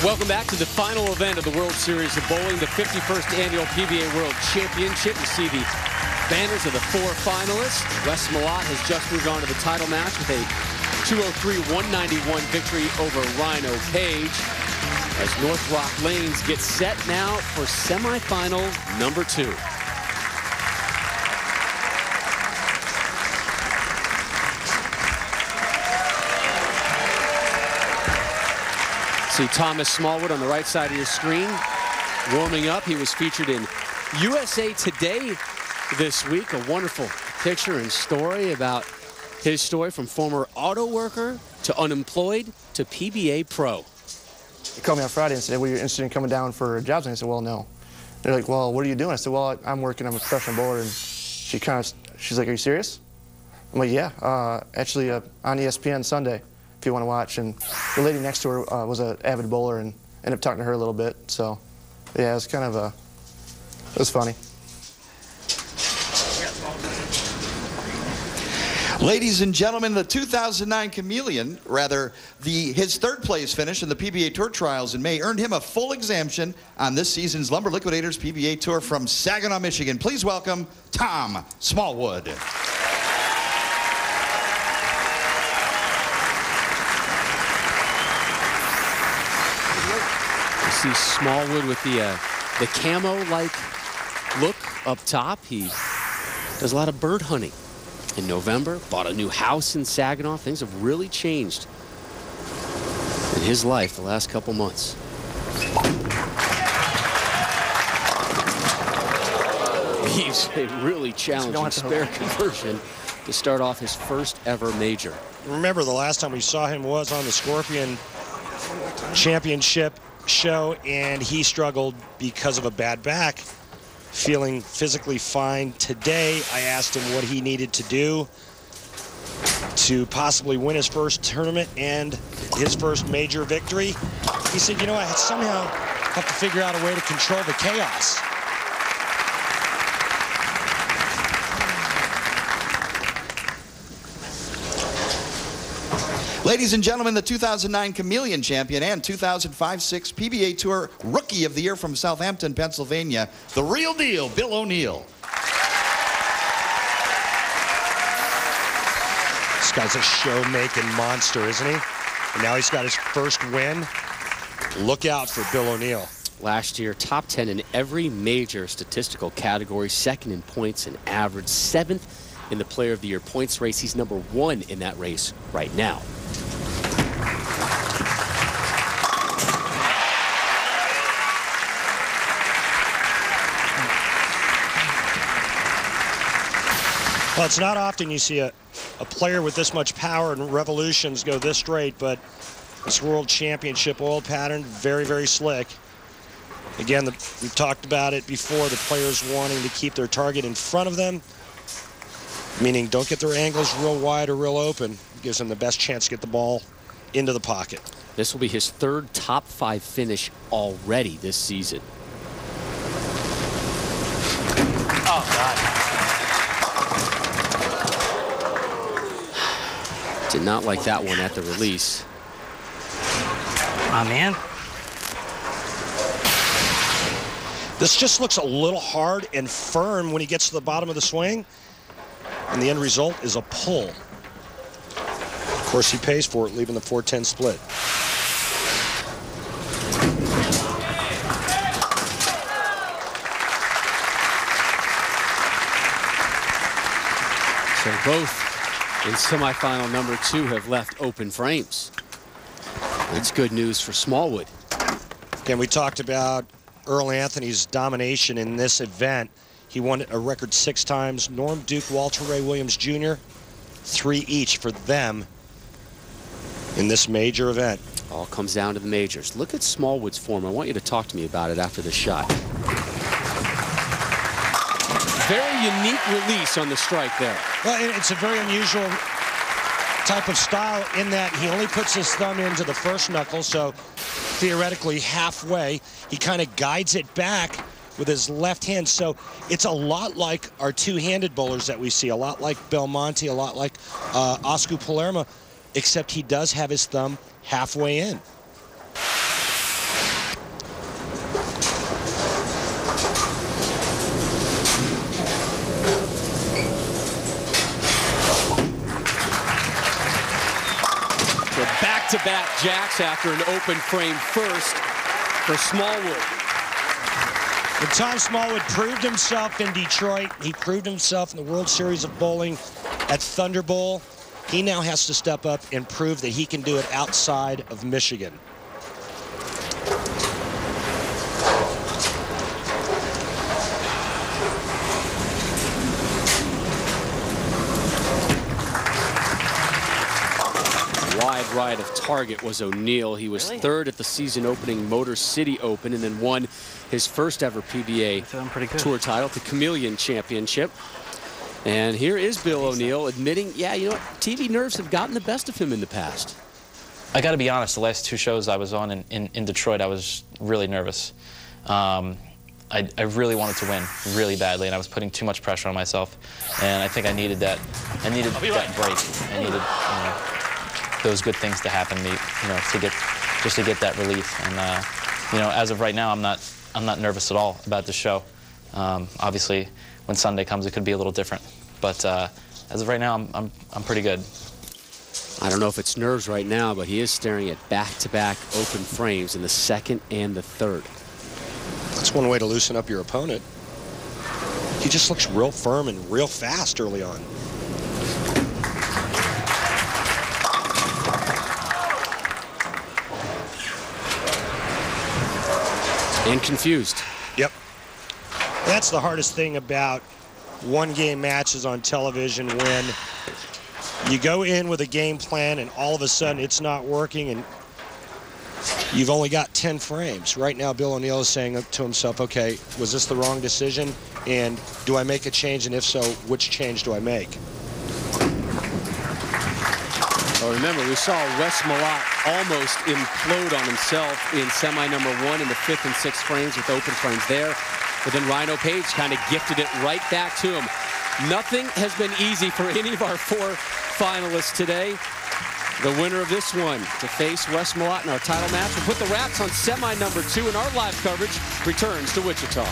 Welcome back to the final event of the World Series of Bowling, the 51st Annual PBA World Championship. You see the banners of the 4 finalists. Wes Malott has just moved on to the title match with a 203-191 victory over Rhino Page, as North Rock Lanes get set now for semifinal number 2. See Thomas Smallwood on the right side of your screen warming up. He was featured in USA Today this week. A wonderful picture and story about his story from former auto worker to unemployed to PBA pro. They called me on Friday and said, "Well, you're interested in coming down for jobs?" And I said, "Well, no." They're like, "Well, what are you doing?" I said, "Well, I'm working. I'm a professional bowler." And she's like, "Are you serious?" I'm like, "Yeah, actually on ESPN Sunday, if you want to watch." And the lady next to her was an avid bowler, and ended up talking to her a little bit. So, yeah, it was kind of it was funny. Ladies and gentlemen, the 2009 Chameleon, his third place finish in the PBA Tour Trials in May earned him a full exemption on this season's Lumber Liquidators PBA Tour from Saginaw, Michigan. Please welcome Tom Smallwood. You see Smallwood with the camo-like look up top. He does a lot of bird hunting. In November, bought a new house in Saginaw. Things have really changed in his life the last couple months. He's a really challenging spare conversion to start off his first ever major. Remember, the last time we saw him was on the Scorpion Championship show, and he struggled because of a bad back. Feeling physically fine today. I asked him what he needed to do to possibly win his first tournament and his first major victory. He said, "You know, I somehow have to figure out a way to control the chaos." Ladies and gentlemen, the 2009 Chameleon champion and 2005-06 PBA Tour Rookie of the Year from Southampton, Pennsylvania, the real deal, Bill O'Neill. This guy's a show-making monster, isn't he? And now he's got his first win. Look out for Bill O'Neill. Last year, top 10 in every major statistical category, second in points and average, 7th in the Player of the Year points race. He's number 1 in that race right now. Well, it's not often you see a player with this much power and revolutions go this straight, but this World Championship oil pattern, very, very slick. Again, we've talked about it before, the players wanting to keep their target in front of them, meaning don't get their angles real wide or real open. It gives them the best chance to get the ball into the pocket. This will be his 3rd top 5 finish already this season. Oh, God. Did not like that one at the release. Oh, man. This just looks a little hard and firm when he gets to the bottom of the swing. And the end result is a pull. Of course, he pays for it, leaving the 4-10 split. So both in semifinal number 2 have left open frames. That's good news for Smallwood. Again, we talked about Earl Anthony's domination in this event. He won it a record 6 times. Norm Duke, Walter Ray Williams Jr., 3 each for them in this major event. All comes down to the majors. Look at Smallwood's form. I want you to talk to me about it after the shot. Very unique release on the strike there. Well, it's a very unusual type of style in that he only puts his thumb into the first knuckle, so theoretically halfway. He kind of guides it back with his left hand, so it's a lot like our two-handed bowlers that we see, a lot like Belmonte, a lot like Oscar Palermo, except he does have his thumb halfway in. So back-to-back jacks after an open frame first for Smallwood. When Tom Smallwood proved himself in Detroit, he proved himself in the World Series of Bowling at Thunder Bowl. He now has to step up and prove that he can do it outside of Michigan. Wide right of target was O'Neal. He was third at the season opening Motor City Open and then won his first ever PBA Tour title, the Chameleon Championship. And here is Bill O'Neal admitting, yeah, you know what, TV nerves have gotten the best of him in the past. I got to be honest, the last two shows I was on in Detroit, I was really nervous. I really wanted to win really badly, and I was putting too much pressure on myself. And I think I needed that. I needed that break. I needed, those good things to happen to me, to get that relief. And as of right now, I'm not nervous at all about the show. Obviously, when Sunday comes, it could be a little different. But as of right now, I'm pretty good. I don't know if it's nerves right now, but he is staring at back-to-back open frames in the second and the third. That's one way to loosen up your opponent. He just looks real firm and real fast early on. And confused. Yep. That's the hardest thing about one-game matches on television, when you go in with a game plan and all of a sudden it's not working and you've only got 10 frames. Right now, Bill O'Neal is saying to himself, okay, was this the wrong decision? And do I make a change? And if so, which change do I make? Well, remember, we saw Wes Malott almost implode on himself in semi number 1 in the 5th and 6th frames with open frames there. But then Rhino Page kind of gifted it right back to him. Nothing has been easy for any of our 4 finalists today. The winner of this one to face Wes Malott in our title match. We'll put the wraps on semi number 2, and our live coverage returns to Wichita.